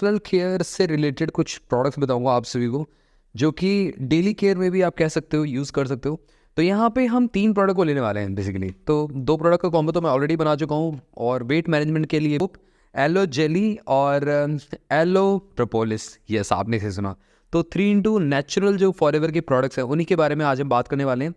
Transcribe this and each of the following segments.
Personal care से related कुछ products बताऊंगा आप सभी को, जो कि डेली केयर में भी आप कह सकते हो, यूज़ कर सकते हो। तो यहाँ पे हम 3 प्रोडक्ट को लेने वाले हैं बेसिकली। तो 2 प्रोडक्ट का कॉम्बो तो मैं ऑलरेडी बना चुका हूँ, और वेट मैनेजमेंट के लिए एलो जेली और एलो प्रोपोलिस, यस आपने से सुना। तो 3 in 1 नेचुरल जो फॉरएवर के प्रोडक्ट्स हैं उन्हीं के बारे में आज हम बात करने वाले हैं।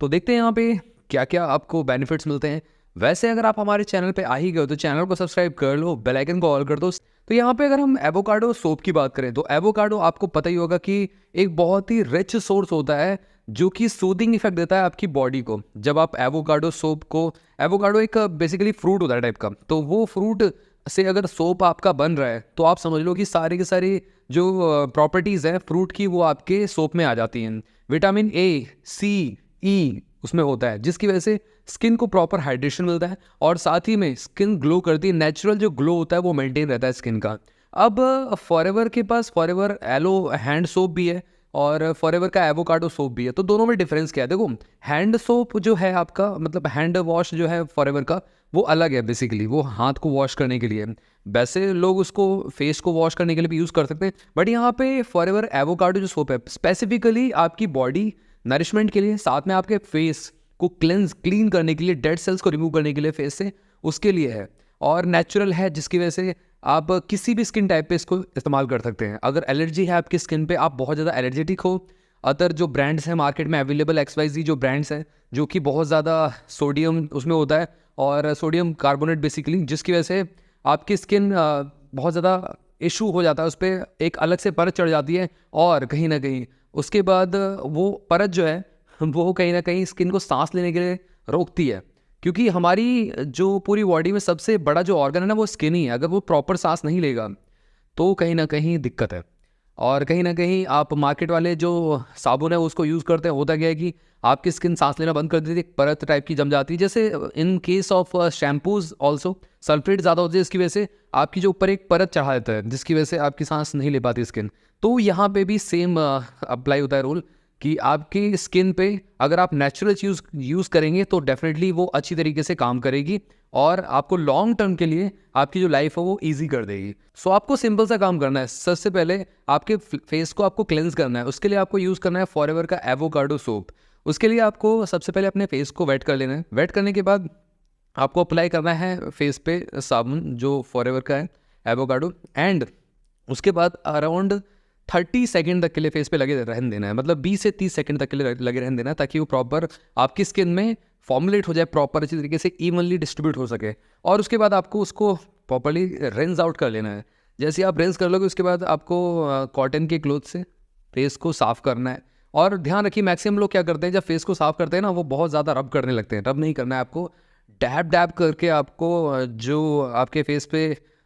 तो देखते हैं यहाँ पे क्या क्या आपको बेनिफिट्स मिलते हैं। वैसे अगर आप हमारे चैनल पे आ ही गए हो तो चैनल को सब्सक्राइब कर लो, बेल आइकन को ऑल कर दो। तो यहाँ पे अगर हम एवोकाडो सोप की बात करें तो एवोकाडो आपको पता ही होगा कि एक बहुत ही रिच सोर्स होता है जो कि सूदिंग इफेक्ट देता है आपकी बॉडी को। जब आप एवोकाडो सोप को, एवोकाडो एक बेसिकली फ्रूट होता है टाइप का, तो वो फ्रूट से अगर सोप आपका बन रहा है तो आप समझ लो कि सारी की सारी जो प्रॉपर्टीज़ हैं फ्रूट की वो आपके सोप में आ जाती हैं। विटामिन ए, सी, ई उसमें होता है, जिसकी वजह से स्किन को प्रॉपर हाइड्रेशन मिलता है और साथ ही में स्किन ग्लो करती है। नेचुरल जो ग्लो होता है वो मेंटेन रहता है स्किन का। अब फॉरएवर के पास फॉरएवर एलो हैंड सोप भी है और फॉरएवर का एवोकाडो सोप भी है। तो दोनों में डिफरेंस क्या है? देखो, हैंड सोप जो है आपका, मतलब हैंड वॉश जो है फॉरएवर का, वो अलग है बेसिकली, वो हाथ को वॉश करने के लिए। वैसे लोग उसको फेस को वॉश करने के लिए भी यूज़ कर सकते हैं, बट यहाँ पे फॉरएवर एवोकाडो जो सोप है स्पेसिफिकली आपकी बॉडी नरिशमेंट के लिए, साथ में आपके फेस को क्लीन करने के लिए, डेड सेल्स को रिमूव करने के लिए फेस से, उसके लिए है। और नेचुरल है, जिसकी वजह से आप किसी भी स्किन टाइप पे इसको इस्तेमाल कर सकते हैं। अगर एलर्जी है आपकी स्किन पे, आप बहुत ज़्यादा एलर्जेटिक हो, अदर जो ब्रांड्स हैं मार्केट में अवेलेबल, XYZ जो ब्रांड्स हैं जो कि बहुत ज़्यादा सोडियम उसमें होता है और सोडियम कार्बोनेट बेसिकली, जिसकी वजह से आपकी स्किन बहुत ज़्यादा इशू हो जाता है, उस पर एक अलग से परत चढ़ जाती है और कहीं ना कहीं उसके बाद वो परत जो है वो कहीं ना कहीं स्किन को सांस लेने के लिए रोकती है। क्योंकि हमारी जो पूरी बॉडी में सबसे बड़ा जो ऑर्गन है ना वो स्किन ही है। अगर वो प्रॉपर सांस नहीं लेगा तो कहीं ना कहीं दिक्कत है। और कहीं ना कहीं आप मार्केट वाले जो साबुन है उसको यूज़ करते हैं, होता क्या है कि आपकी स्किन सांस लेना बंद कर देती है, एक परत टाइप की जम जाती है। जैसे in case of shampoos also sulphate ज़्यादा होती है, जिसकी वजह से आपकी जो ऊपर एक परत चढ़ा देता है, जिसकी वजह से आपकी सांस नहीं ले पाती स्किन। तो यहाँ पे भी सेम अप्लाई होता है रूल कि आपकी स्किन पे अगर आप नेचुरल यूज़ करेंगे तो डेफिनेटली वो अच्छी तरीके से काम करेगी और आपको लॉन्ग टर्म के लिए आपकी जो लाइफ है वो इजी कर देगी। सो आपको सिंपल सा काम करना है। सबसे पहले आपके फेस को आपको क्लेंस करना है। उसके लिए आपको यूज़ करना है फॉरएवर का एवोकाडो सोप। उसके लिए आपको सबसे पहले अपने फेस को वेट कर लेना है। वेट करने के बाद आपको अप्लाई करना है फेस पे साबुन जो फॉरएवर का है एवोकाडो, एंड उसके बाद अराउंड 30 सेकेंड तक के लिए फेस पे लगे रहने देना है। मतलब 20 से 30 सेकेंड तक के लिए लगे रहने देना है, ताकि वो प्रॉपर आपकी स्किन में फॉर्मुलेट हो जाए, प्रॉपर अच्छी तरीके से इवनली डिस्ट्रीब्यूट हो सके। और उसके बाद आपको उसको प्रॉपरली रिंस आउट कर लेना है। जैसे आप रिंस कर लोगे उसके बाद आपको कॉटन के क्लोथ से फेस को साफ़ करना है। और ध्यान रखिए, मैक्सिमम लोग क्या करते हैं जब फेस को साफ़ करते हैं ना, वो बहुत ज़्यादा रब करने लगते हैं। रब नहीं करना है आपको, डैब डैब करके आपको जो आपके फेस पे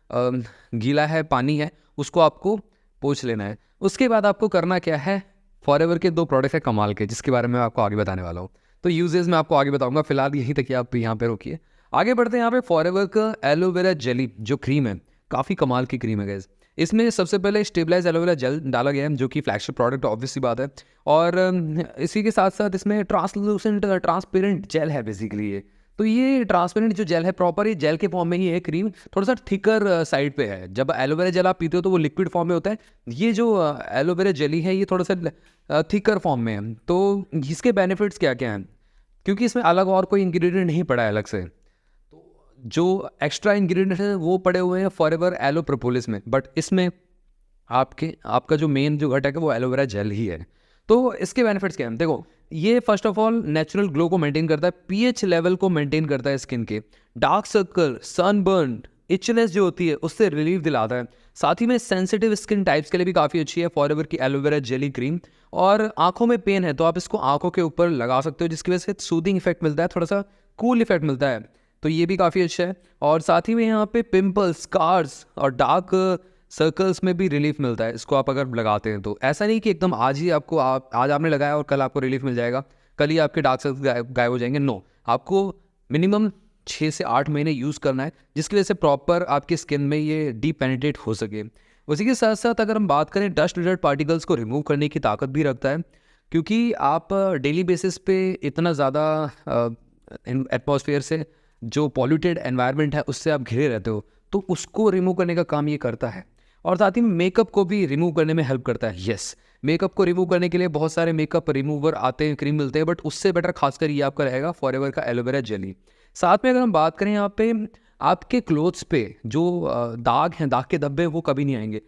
गीला है, पानी है, उसको आपको पोंछ लेना है। उसके बाद आपको करना क्या है, फॉरएवर के 2 प्रोडक्ट्स है कमाल के, जिसके बारे में मैं आपको आगे बताने वाला हूँ। तो यूजेस में आपको आगे बताऊंगा, फिलहाल यहीं तक ही आप यहाँ पे रोकिए। आगे बढ़ते हैं। यहाँ पे फॉरएवर का एलोवेरा जेली जो क्रीम है, काफ़ी कमाल की क्रीम है गाइस। इसमें सबसे पहले स्टेबलाइज एलोवेरा जेल डाला गया है, जो कि फ्लैगशिप प्रोडक्ट ऑब्वियस सी बात है। और इसी के साथ साथ इसमें ट्रांसलूसेंट ट्रांसपेरेंट जेल है बेसिकली ये। तो ये ट्रांसपेरेंट जो जेल है, प्रॉपर ये जेल के फॉर्म में ही है। क्रीम थोड़ा सा थिकर साइड पे है। जब एलोवेरा जेल आप पीते हो तो वो लिक्विड फॉर्म में होता है। ये जो एलोवेरा जेली है ये थोड़ा सा थिकर फॉर्म में है। तो इसके बेनिफिट्स क्या क्या हैं, क्योंकि इसमें अलग और कोई इंग्रेडिएंट नहीं पड़ा है अलग से। तो जो एक्स्ट्रा इंग्रेडिएंट है वो पड़े हुए हैं फॉरएवर एलो प्रोपोलिस में, बट इसमें आपका जो मेन जो घटक है वो एलोवेरा जेल ही है। तो इसके बेनिफिट्स क्या हैं? देखो, ये first of all natural glow को मेंटेन करता है, पीएच लेवल को मेंटेन करता है स्किन के, डार्क सर्कल, सनबर्न, इचनेस जो होती है उससे रिलीफ दिलाता है। साथ ही में सेंसिटिव स्किन टाइप्स के लिए भी काफ़ी अच्छी है फॉरएवर की एलोवेरा जेली क्रीम। और आंखों में पेन है तो आप इसको आंखों के ऊपर लगा सकते हो, जिसकी वजह से सूदिंग इफेक्ट मिलता है, थोड़ा सा कूल इफेक्ट मिलता है। तो ये भी काफ़ी अच्छा है। और साथ ही में यहाँ पे पिंपल्स, स्कार्स और डार्क सर्कल्स में भी रिलीफ मिलता है इसको आप अगर लगाते हैं तो। ऐसा नहीं कि एकदम आज ही आपको आज आपने लगाया और कल आपको रिलीफ मिल जाएगा, कल ही आपके डार्क सर्कल गायब हो जाएंगे। नो, आपको मिनिमम 6 से 8 महीने यूज़ करना है, जिसकी वजह से प्रॉपर आपकी स्किन में ये डीप पेनिट्रेट हो सके। उसी के साथ साथ अगर हम बात करें, डस्ट रिलेटेड पार्टिकल्स को रिमूव करने की ताकत भी रखता है, क्योंकि आप डेली बेसिस पे इतना ज़्यादा एटमॉस्फेयर से जो पॉल्यूटेड एनवायरनमेंट है उससे आप घिरे रहते हो, तो उसको रिमूव करने का काम ये करता है। और साथ ही मेकअप को भी रिमूव करने में हेल्प करता है। यस, मेकअप को रिमूव करने के लिए बहुत सारे मेकअप रिमूवर आते हैं, क्रीम मिलते हैं, बट उससे बेटर खासकर ये आपका रहेगा फॉरएवर का एलोवेरा जेली। साथ में अगर हम बात करें यहाँ पे आपके क्लोथ्स पे जो दाग हैं, दाग के धब्बे, वो कभी नहीं आएंगे।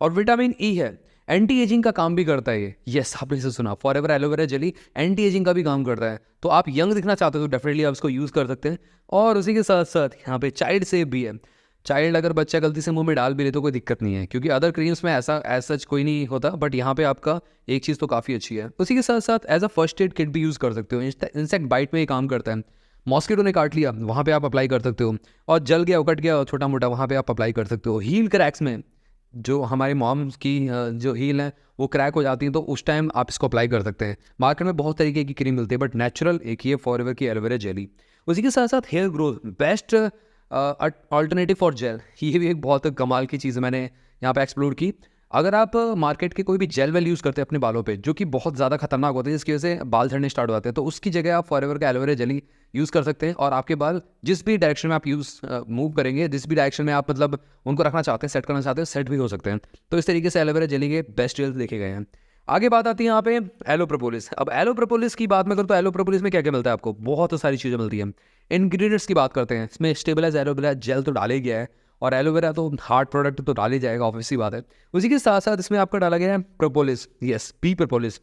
और विटामिन ई है, एंटी एजिंग का काम भी करता है ये। यस, आपने इसे सुना, forever aloe vera jelly anti ageing का भी काम करता है। तो आप यंग दिखना चाहते हो तो डेफिनेटली आप इसको यूज़ कर सकते हैं। और उसी के साथ साथ यहाँ पे चाइल्ड सेफ भी है। चाइल्ड अगर बच्चा गलती से मुंह में डाल भी ले तो कोई दिक्कत नहीं है, क्योंकि अदर क्रीम्स में ऐसा सच कोई नहीं होता, बट यहाँ पे आपका एक चीज़ तो काफ़ी अच्छी है। उसी के साथ साथ as a first aid kit भी यूज़ कर सकते हो। इंसेक्ट बाइट में ये काम करता है। मॉस्किटो ने काट लिया, वहाँ पे आप अप्लाई कर सकते हो। और जल गया, उकट गया छोटा मोटा, वहाँ पे आप अप्लाई कर सकते हो। हील क्रैक्स में, जो हमारे मॉम्स की जो हील है वो क्रैक हो जाती है, तो उस टाइम आप इसको अप्लाई कर सकते हैं। मार्केट में बहुत तरीके की क्रीम मिलती है, बट नेचुरल एक ही है, फॉरएवर की एलोवेरा जेली। उसी के साथ साथ hair growth best alternative for gel, ये भी एक बहुत कमाल की चीज़ मैंने यहाँ पे एक्सप्लोर की। अगर आप मार्केट के कोई भी जेल वेल यूज़ करते हैं अपने बालों पे, जो कि बहुत ज़्यादा खतरनाक होते हैं, जिसकी वजह से बाल झड़ने स्टार्ट हो जाते हैं, तो उसकी जगह आप फॉरएवर का एलोवेरा जेली यूज़ कर सकते हैं। और आपके बाल जिस भी डायरेक्शन में आप मूव करेंगे, जिस भी डायरेक्शन में आप मतलब उनको रखना चाहते हैं, सेट करना चाहते हैं, सेट भी हो सकते हैं। तो इस तरीके से एलोवेरा जेली के बेस्ट रिजल्ट देखे गए हैं। आगे बात आती है यहाँ पे एलो प्रोपोलिस। अब एलो प्रोपोलिस की बात में करूँ तो एलो प्रोपोलिस में क्या क्या मिलता है आपको, बहुत सारी चीज़ें मिलती हैं। इंग्रेडिएंट्स की बात करते हैं, इसमें स्टेबलाइज एलोवेरा जेल तो डाला ही गया है, और एलोवेरा तो हार्ड प्रोडक्ट तो डाल ही जाएगा, ऑब्वियस सी बात है। उसी के साथ साथ इसमें आपका डाला गया है प्रोपोलिस, यस, पी प्रोपोलिस।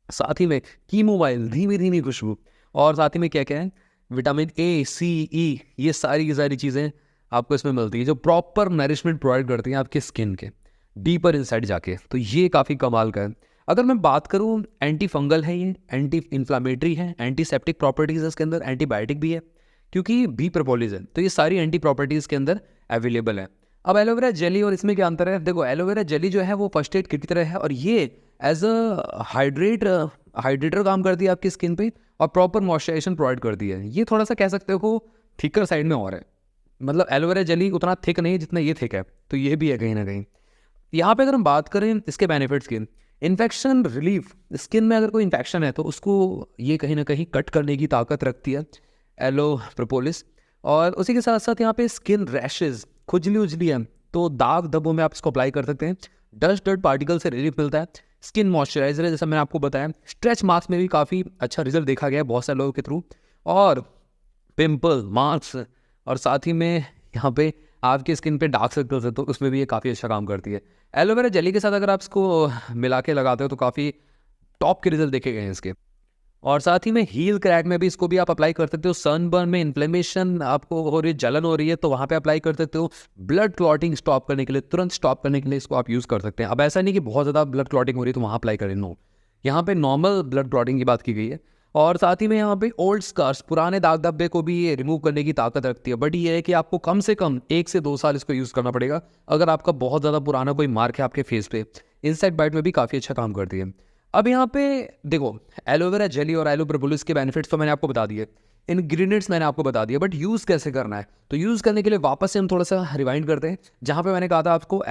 साथ ही में कीमोमाइल, धीमी धीमी खुशबू। और साथ ही में क्या क्या है, विटामिन ए, सी, ई, ये सारी की सारी चीज़ें आपको इसमें मिलती है, जो प्रॉपर नरिशमेंट प्रोवाइड करती हैं आपके स्किन के डीपर इनसाइड जाके। तो ये काफ़ी कमाल का है। अगर मैं बात करूँ, एंटी फंगल है ये, एंटी इन्फ्लामेटरी है, एंटीसेप्टिक प्रॉपर्टीज़ है इसके अंदर, एंटीबायोटिक भी है, क्योंकि बी प्रोपोलिस है, तो ये सारी एंटी प्रॉपर्टीज़ के अंदर अवेलेबल है। अब एलोवेरा जेली और इसमें क्या अंतर है, देखो एलोवेरा जेली जो है वो फर्स्ट एड किट की तरह है, और ये एज अ हाइड्रेटर काम करती है आपकी स्किन पे, और प्रॉपर मॉइस्चराइजेशन प्रोवाइड करती है। ये थोड़ा सा कह सकते हो थिकर साइड में और है, मतलब एलोवेरा जेली उतना थिक नहीं है जितना ये थिक है, तो ये भी है कहीं ना कहीं। यहाँ पे अगर हम बात करें इसके बेनिफिट्स की, इन्फेक्शन रिलीफ, स्किन में अगर कोई इन्फेक्शन है तो उसको ये कहीं ना कहीं कट करने की ताकत रखती है एलो प्रोपोलिस। और उसी के साथ साथ यहाँ पे स्किन रैशेज, खुजली उजली है तो दाग धब्बों में आप इसको अप्लाई कर सकते हैं। डस्ट पार्टिकल से रिलीफ मिलता है। स्किन मॉइस्चराइजर है, जैसा मैंने आपको बताया। स्ट्रेच मार्क्स में भी काफ़ी अच्छा रिजल्ट देखा गया है बहुत सारे लोगों के थ्रू। और पिंपल मार्क्स, और साथ ही में यहाँ पे आपकी स्किन पे डार्क सर्कल्स है तो उसमें भी ये काफ़ी अच्छा काम करती है। एलोवेरा जेली के साथ अगर आप इसको मिला के लगाते हो तो काफ़ी टॉप के रिजल्ट देखे गए हैं इसके। और साथ ही में हील क्रैक में भी इसको भी आप अप्लाई कर सकते हो। सनबर्न में इन्फ्लेमेशन आपको हो रही है, जलन हो रही है, तो वहाँ पे अप्लाई कर सकते हो। ब्लड क्लॉटिंग स्टॉप करने के लिए, तुरंत स्टॉप करने के लिए इसको आप यूज़ कर सकते हैं। अब ऐसा नहीं कि बहुत ज़्यादा ब्लड क्लॉटिंग हो रही है तो वहाँ अप्लाई करें, नो, यहाँ पे नॉर्मल ब्लड क्लॉटिंग की बात की गई है। और साथ ही में यहाँ पे ओल्ड स्कार्स, पुराने दाग धब्बे को भी ये रिमूव करने की ताकत रखती है। बट ये है कि आपको कम से कम 1 से 2 साल इसको यूज़ करना पड़ेगा अगर आपका बहुत ज़्यादा पुराना कोई मार्क है आपके फेस पे। इंसेक्ट बाइट में भी काफ़ी अच्छा काम करती है। अब यहाँ पे देखो, एलोवेरा जेली और एलो प्रोपोलिस के बेनिफिट्स तो मैंने आपको बता दिए, इंग्रेडिएंट्स मैंने आपको बता दिया, बट यूज़ कैसे करना है, तो यूज़ करने के लिए वापस से हम थोड़ा सा रिवाइंड करते हैं। जहाँ पे मैंने कहा था आपको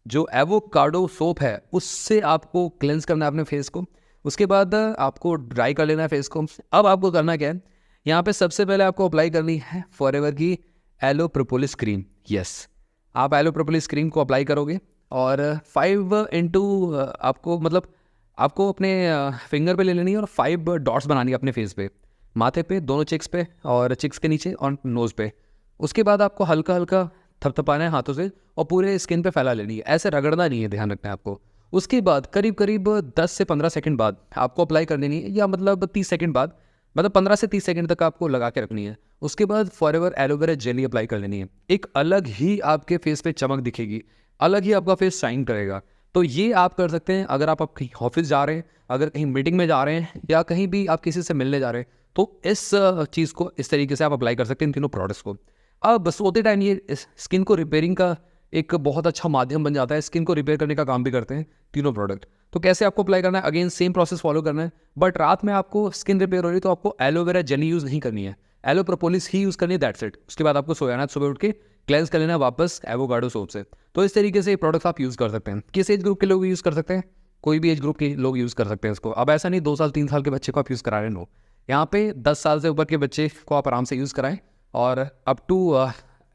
जो एवोकाडो सोप है उससे आपको क्लेंस करना है अपने फेस को। उसके बाद आपको ड्राई कर लेना है फेस को। अब आपको करना क्या है, यहाँ पे सबसे पहले आपको अप्लाई करनी है फॉरएवर की एलो प्रोपोलिस क्रीम। यस, आप एलो प्रोपोलिस क्रीम को अप्लाई करोगे और 5 इंटू आपको अपने फिंगर पे ले लेनी है और 5 डॉट्स बनानी है अपने फेस पे, माथे पे, दोनों चिक्स पे और चिक्स के नीचे और नोज़ पे। उसके बाद आपको हल्का हल्का थपथपाना है हाथों से और पूरे स्किन पे फैला लेनी है, ऐसे रगड़ना नहीं है, ध्यान रखना है आपको। उसके बाद करीब करीब 10 से 15 सेकंड बाद आपको अप्लाई कर देनी है, या मतलब 30 सेकंड बाद, मतलब 15 से 30 सेकंड तक आपको लगा के रखनी है। उसके बाद फॉरएवर एलोवेरा जेली अप्लाई कर लेनी है। एक अलग ही आपके फेस पे चमक दिखेगी, अलग ही आपका फेस शाइन करेगा। तो ये आप कर सकते हैं अगर आप कहीं ऑफिस जा रहे हैं, अगर कहीं मीटिंग में जा रहे हैं, या कहीं भी आप किसी से मिलने जा रहे हैं, तो इस चीज़ को इस तरीके से आप अप्लाई कर सकते हैं इन तीनों प्रोडक्ट्स को। अब सोते टाइम ये स्किन को रिपेयरिंग का एक बहुत अच्छा माध्यम बन जाता है, स्किन को रिपेयर करने का काम भी करते हैं तीनों प्रोडक्ट। तो कैसे आपको अप्लाई करना है, अगेन सेम प्रोसेस फॉलो करना है, बट रात में आपको स्किन रिपेयर हो रही है तो आपको एलोवेरा जेली यूज़ नहीं करनी है, एलो प्रोपोलिस ही यूज़ करनी है, दैट्स इट। उसके बाद आपको सोयाना सुबह उठ के क्लेंस कर लेना वापस एवोकाडो सोप से। तो इस तरीके से ये प्रोडक्ट्स आप यूज़ कर सकते हैं। किस एज ग्रुप के लोग यूज़ कर सकते हैं, कोई भी एज ग्रुप के लोग यूज़ कर सकते हैं इसको। अब ऐसा नहीं 2 साल 3 साल के बच्चे को आप यूज़ करा रहे हो, यहाँ पे 10 साल से ऊपर के बच्चे को आप आराम से यूज़ कराएं और अप टू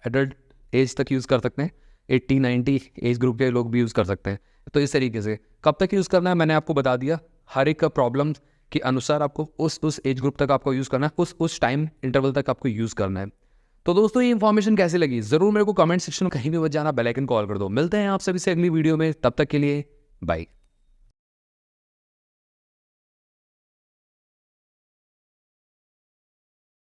एडल्ट एज तक यूज़ कर सकते हैं। 80-90 एज ग्रुप के लोग भी यूज़ कर सकते हैं। तो इस तरीके से कब तक यूज़ करना है मैंने आपको बता दिया, हर एक का प्रॉब्लम के अनुसार आपको उस एज ग्रुप तक आपको यूज़ करना है, उस टाइम इंटरवल तक आपको यूज़ करना है। तो दोस्तों ये इन्फॉर्मेशन कैसी लगी ज़रूर मेरे को कमेंट सेक्शन में कहीं भी मत जाना, बेल आइकन कॉल कर दो। मिलते हैं आप सभी से अगली वीडियो में, तब तक के लिए बाय।